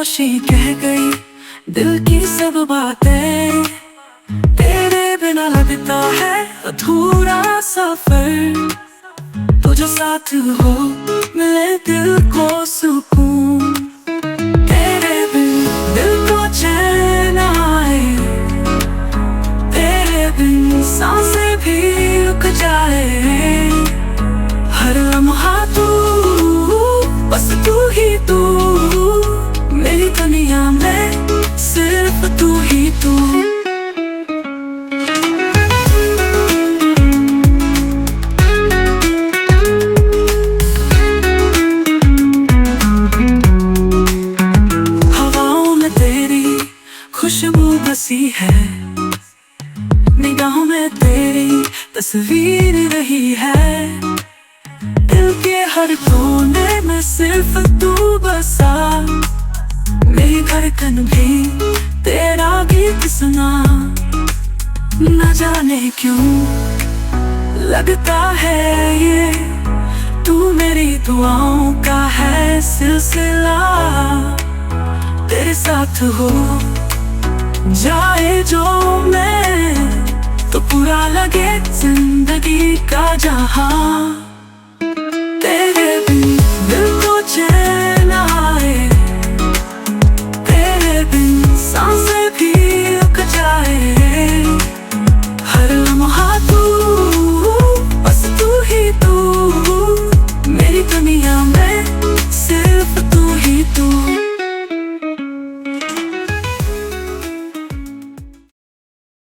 खामोशी कह गई दिल की सब बातें। तेरे बिना लगता है अधूरा सफर, तू जो साथ हो मिले दिल को सुकून। तेरे बिन दिल को चैन आए, तेरे बिन सांसें भी रुक जाए। हर लम्हा तू, बस तू ही तू, मेरी दुनिया में सिर्फ तू ही तू। हवाओं में तेरी खुशबू बसी है, निगाहों में तेरी तस्वीर रही है। दिल के हर कोने में सिर्फ तू बसा, मेरी धड़कन भी तेरा गीत सुना। न जाने क्यों लगता है ये तू मेरी दुआओं का है सिलसिला। तेरे साथ हो जाए जो मैं, तो पूरा लगे जिंदगी का जहां। तेरे